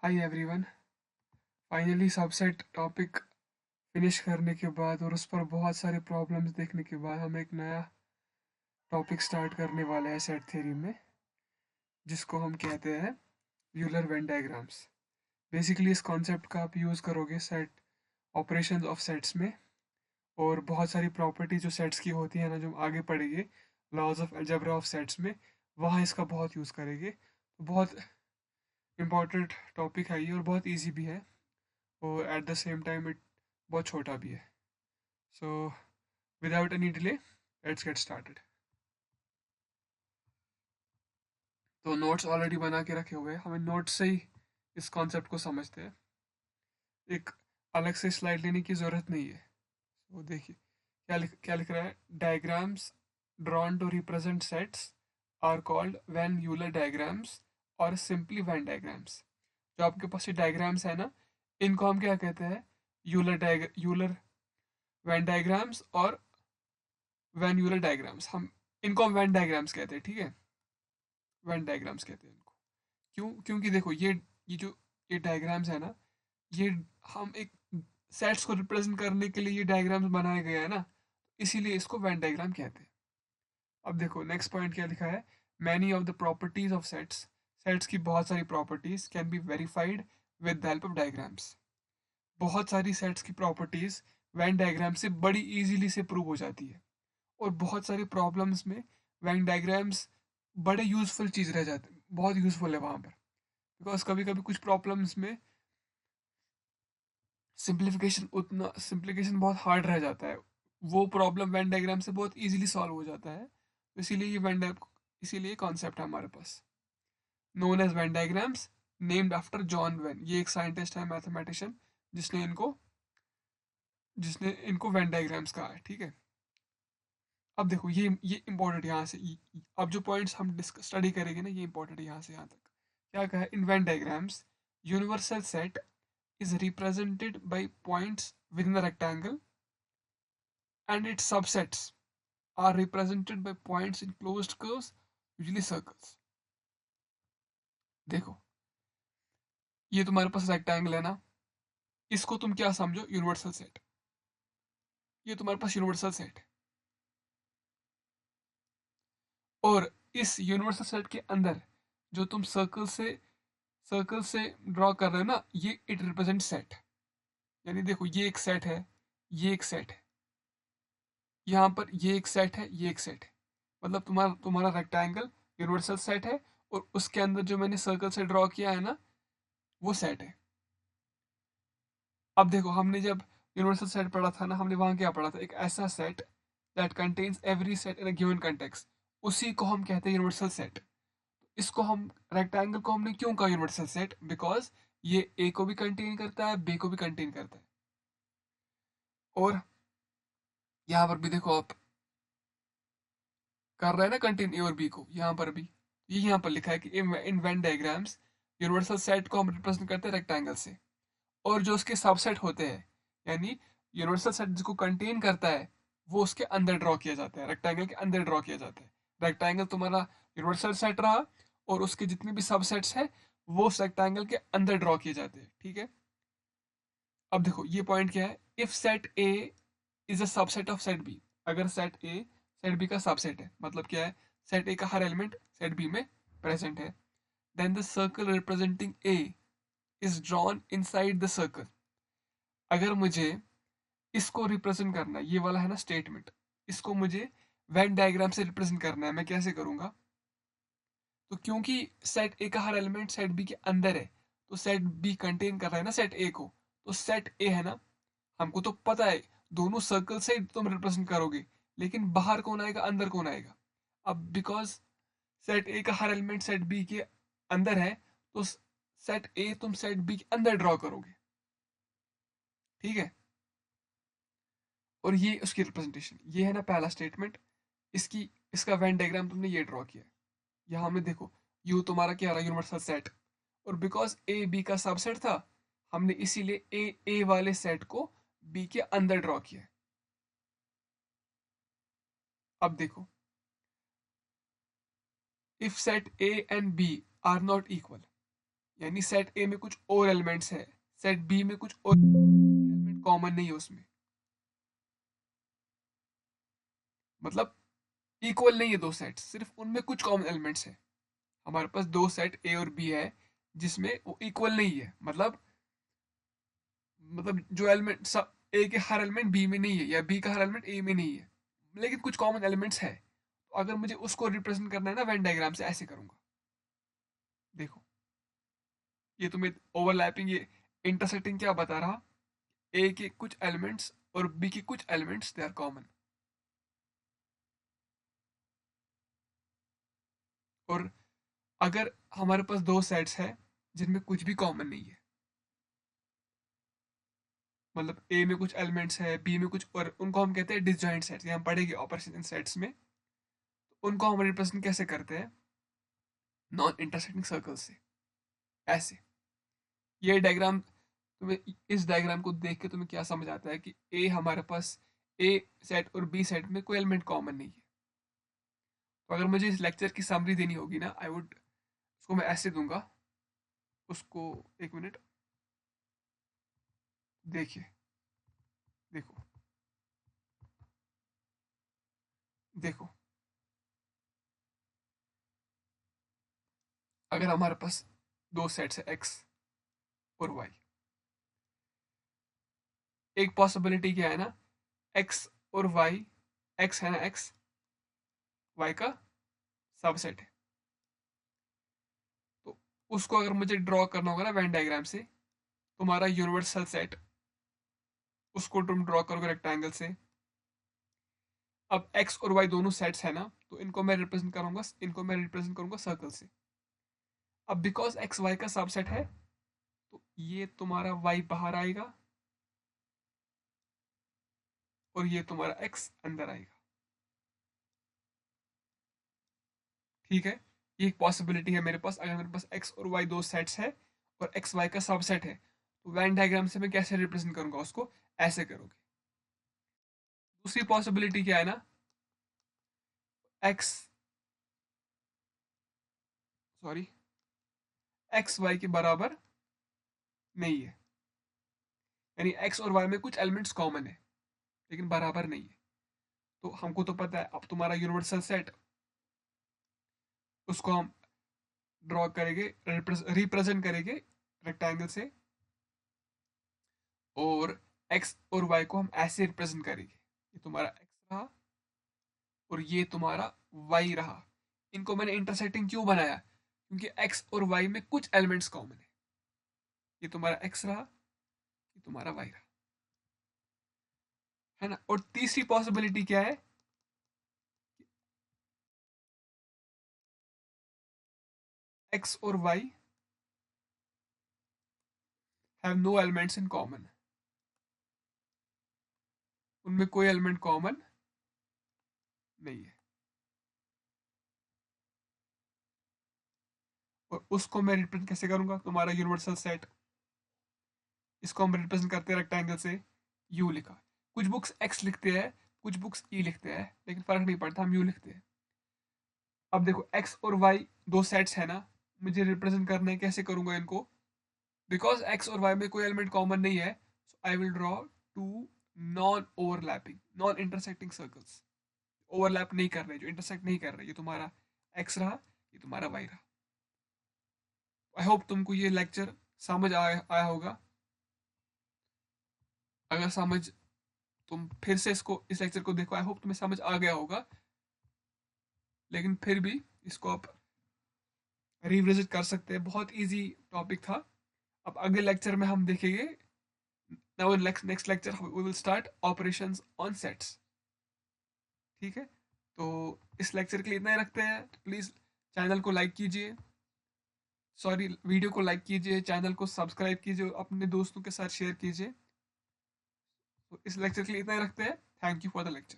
Hi everyone. Finally subset topic finish करने के बाद और उस पर बहुत सारे प्रॉब्लम्स देखने के बाद हम एक नया टॉपिक स्टार्ट करने वाले हैं सेट थ्योरी में, जिसको हम कहते हैं यूलर वेन डायग्राम्स। बेसिकली इस कॉन्सेप्ट का आप यूज़ करोगे सेट ऑपरेशंस ऑफ सेट्स में, और बहुत सारी प्रॉपर्टी जो सेट्स की होती है ना, जो हम आगे पढ़ेंगे laws of algebra of sets में, वहाँ इसका बहुत यूज़ करेंगे। तो बहुत इंपॉर्टेंट टॉपिक है ये और बहुत ईजी भी है, और at the same time it बहुत छोटा भी है। So without any delay let's get started. तो नोट्स ऑलरेडी बना के रखे हुए हैं, हमें नोट्स से ही इस कॉन्सेप्ट को समझते हैं। एक अलग से स्लाइड लेने की ज़रूरत नहीं है। तो देखिए क्या लिख रहा है। Diagrams drawn to represent sets are called Venn Euler diagrams और सिंपली वैन डायग्राम्स। जो आपके पास ये डायग्राम्स है ना, इनको हम क्या कहते हैं? यूलर वैन डायग्राम्स और वैन यूलर डायग्राम्स। हम इनको हम वैन डायग्राम्स कहते हैं, ठीक है। वेन डायग्राम्स कहते हैं इनको। क्योंकि देखो ये जो ये डायग्राम्स है ना, ये हम एक सेट्स को रिप्रेजेंट करने के लिए ये डायग्राम्स बनाए गए हैं ना, इसीलिए इसको वेन डायग्राम कहते हैं। अब देखो नेक्स्ट पॉइंट क्या लिखा है। Many of the properties of sets, sets की बहुत सारी properties can be verified with the help of diagrams. बहुत सारी सेट्स की प्रॉपर्टीज वेन डायग्राम से बड़ी इजीली से प्रूव हो जाती है, और बहुत सारी प्रॉब्लम्स में वेन डायग्राम्स बड़े यूजफुल चीज़ रह जाते हैं, बहुत यूजफुल है वहाँ पर। बिकॉज कभी कभी कुछ प्रॉब्लम्स में सिंप्लीफिकेशन बहुत हार्ड रह जाता है। वो प्रॉब्लम वेन डायग्राम से बहुत इजीली सॉल्व हो जाता है। तो इसीलिए कॉन्सेप्ट है हमारे पास, known as Venn diagrams, named after John Venn. ये एक साइंटिस्ट है, मैथमेटिशियन, जिसने इनको जिसने इनको वेन डायग्राम्स कहा है, ठीक है। अब देखो ये इंपॉर्टेंट यहाँ से अब जो पॉइंट्स हम स्टडी करेंगे ना, ये इंपॉर्टेंट यहाँ से यहाँ तक। क्या कहा है? In Venn diagrams universal set is represented by points within the rectangle and its subsets are represented by points in closed curves, usually circles. देखो ये तुम्हारे पास रेक्टेंगल है ना, इसको तुम क्या समझो? Universal set. ये तुम्हारे पास यूनिवर्सल सेट है, और इस यूनिवर्सल सेट के अंदर जो तुम सर्कल से ड्रॉ कर रहे हो ना, ये इट रिप्रेजेंट सेट। यानी देखो ये एक सेट है, ये एक सेट है, यहाँ पर ये एक सेट है, ये एक सेट है। मतलब तुम्हारा तुम्हारा रेक्टेंगल यूनिवर्सल सेट है, और उसके अंदर जो मैंने सर्कल से ड्रॉ किया है ना, वो सेट है। अब देखो हमने जब यूनिवर्सल सेट पढ़ा था ना, हमने वहां क्या पढ़ा था? एक ऐसा set that contains every set in a given context, उसी को हम कहते हैं यूनिवर्सल सेट। इसको हम रेक्टेंगल को हमने क्यों कहा यूनिवर्सल सेट? बिकॉज ये ए को भी कंटेन करता है, बी को भी कंटेन करता है। और यहाँ पर भी देखो आप कर रहे हैं ना कंटेन ए और बी को, यहाँ पर भी ये यहाँ पर लिखा है कि इन वेन डायग्राम्स यूनिवर्सल सेट को हम रिप्रेजेंट करते हैं रेक्टेंगल से, और जो उसके सबसेट होते हैं, यानी यूनिवर्सल सेट जिसको कंटेन करता है, वो उसके अंदर ड्रॉ किया जाता है, रेक्टेंगल के अंदर ड्रॉ किया जाता है। रेक्टेंगल तुम्हारा यूनिवर्सल सेट रहा, और उसके जितने भी सबसेट्स हैं वो उस रेक्टेंगल के अंदर ड्रॉ किए जाते हैं, ठीक है। अब देखो ये पॉइंट क्या है। If set A is a subset of set B, अगर सेट ए सेट बी का सबसेट है, मतलब क्या है? सेट ए का हर एलिमेंट सेट बी में प्रेजेंट है, then the circle representing A is drawn inside the circle. अगर मुझे इसको रिप्रेजेंट करना है, ये वाला है ना स्टेटमेंट, इसको मुझे वेन डायग्राम से रिप्रेजेंट करना है, मैं कैसे करूंगा? तो क्योंकि सेट ए का हर एलिमेंट सेट बी के अंदर है, तो सेट बी कंटेन कर रहा है ना सेट ए को, तो सेट ए है ना, हमको तो पता है दोनों सर्कल से तुम रिप्रेजेंट करोगे, लेकिन बाहर कौन आएगा, अंदर कौन आएगा? अब बिकॉज सेट ए का हर एलिमेंट सेट बी के अंदर है, तो सेट ए तुम सेट बी के अंदर ड्रॉ करोगे, ठीक है। और ये उसकी रिप्रेजेंटेशन, ये है ना पहला स्टेटमेंट। इसकी इसका वेन डायग्राम तुमने ये ड्रॉ किया है। यहाँ में देखो यू तुम्हारा क्या रहा? Universal set. और बिकॉज ए बी का सबसेट था, हमने इसीलिए ए वाले सेट को बी के अंदर ड्रॉ किया है। अब देखो, if set A and B are not equal, यानी सेट ए में कुछ और एलिमेंट्स है, सेट बी में कुछ और एलिमेंट कॉमन नहीं है उसमें, मतलब इक्वल नहीं है दो सेट्स, सिर्फ उनमें कुछ कॉमन एलिमेंट्स है। हमारे पास दो सेट ए और बी है जिसमें वो इक्वल नहीं है, मतलब जो एलिमेंट सब ए के हर एलिमेंट बी में नहीं है या बी का हर एलिमेंट ए में नहीं है, लेकिन कुछ कॉमन एलिमेंट्स है। तो अगर मुझे उसको रिप्रेजेंट करना है ना वेन डायग्राम से, ऐसे करूंगा। देखो, ये तुम्हें ओवरलैपिंग, ये इंटरसेक्टिंग क्या बता रहा, ए के कुछ एलिमेंट्स और बी के कुछ एलिमेंट्स दे आर कॉमन। और अगर हमारे पास दो सेट्स हैं जिनमें कुछ भी कॉमन नहीं है, मतलब ए में कुछ एलिमेंट्स है, बी में कुछ, और उनको हम कहते हैं डिसजॉइंट सेट्स, यहाँ पढ़ेंगे ऑपरेशन इन सेट्स में। तो उनको हम रिप्रेजेंट कैसे करते हैं, नॉन इंटरसेक्टिंग सर्कल से, ऐसे। ये डायग्राम, तुम्हें इस डायग्राम को देख के तुम्हें क्या समझ आता है कि ए हमारे पास, ए सेट और बी सेट में कोई एलिमेंट कॉमन नहीं है। तो अगर मुझे इस लेक्चर की समरी देनी होगी ना, आई वुड, उसको मैं ऐसे दूंगा, उसको, एक मिनट, देखिए, देखो, देखो, अगर हमारे पास दो सेट्स है एक्स और वाई, एक पॉसिबिलिटी क्या है ना, एक्स और वाई, एक्स है ना, एक्स वाई का सबसेट है। तो उसको अगर मुझे ड्रॉ करना होगा ना वेन डायग्राम से, तुम्हारा यूनिवर्सल सेट, उसको तुम ड्रॉ करोगे रेक्टेंगल से। अब एक्स और वाई दोनों सेट्स है ना, तो इनको मैं रिप्रेजेंट करूंगा सर्कल से। अब बिकॉज एक्स वाई का सबसेट है, तो ये तुम्हारा वाई बाहर आएगा और ये तुम्हारा एक्स अंदर आएगा। ठीक है, ये एक पॉसिबिलिटी है मेरे पास, अगर मेरे पास एक्स और वाई दो सेट्स है और एक्स वाई का सबसेट है, तो वेन डायग्राम से मैं कैसे रिप्रेजेंट करूंगा उसको, ऐसे करोगे। दूसरी पॉसिबिलिटी क्या है ना, एक्स, सॉरी, एक्स वाई के बराबर नहीं है, यानी एक्स और वाई में कुछ एलिमेंट्स कॉमन है लेकिन बराबर नहीं है। तो हमको तो पता है, अब तुम्हारा यूनिवर्सल सेट, उसको हम ड्रॉ करेंगे, रिप्रेजेंट करेंगे रेक्टेंगल से, और एक्स और वाई को हम ऐसे रिप्रेजेंट करेंगे, ये तुम्हारा एक्स रहा और ये तुम्हारा वाई रहा। इनको मैंने इंटरसेक्टिंग क्यों बनाया, क्योंकि एक्स और वाई में कुछ एलिमेंट्स कॉमन है। ये तुम्हारा एक्स रहा, ये तुम्हारा वाई रहा, है ना। और तीसरी पॉसिबिलिटी क्या है, एक्स और Y have no elements in common, उनमें कोई एलिमेंट कॉमन नहीं है। और उसको मैं रिप्रेजेंट कैसे करूंगा, तुम्हारा यूनिवर्सल सेट, इसको हम रिप्रेजेंट करते हैं रेक्टेंगल से, यू लिखा। कुछ बुक्स एक्स लिखते हैं, कुछ बुक्स ई लिखते हैं, लेकिन फर्क नहीं पड़ता, हम यू लिखते हैं। अब देखो, एक्स और वाई दो सेट्स है ना, मुझे रिप्रेजेंट करना है, कैसे करूंगा इनको, बिकॉज एक्स और वाई में कोई एलिमेंट कॉमन नहीं है, so I will draw two non overlapping, non intersecting circles. Overlap नहीं कर रहे, जो इंटरसेक्ट नहीं कर रहे, ये तुम्हारा एक्स रहा, ये तुम्हारा वाई रहा। आई होप तुमको ये लेक्चर समझ आया होगा। अगर समझ, तुम फिर से इसको, इस लेक्चर को देखो, आई होप तुम्हें समझ आ गया होगा, लेकिन फिर भी इसको आप रिविजिट कर सकते हैं, बहुत इजी टॉपिक था। अब अगले लेक्चर में हम देखेंगे, now next lecture we will start operations on sets. ठीक है, तो इस लेक्चर के लिए इतना ही रखते हैं। तो प्लीज़ चैनल को लाइक कीजिए, सॉरी, वीडियो को लाइक कीजिए, चैनल को सब्सक्राइब कीजिए, अपने दोस्तों के साथ शेयर कीजिए। तो इस लेक्चर के लिए इतना ही रखते हैं। Thank you for the lecture.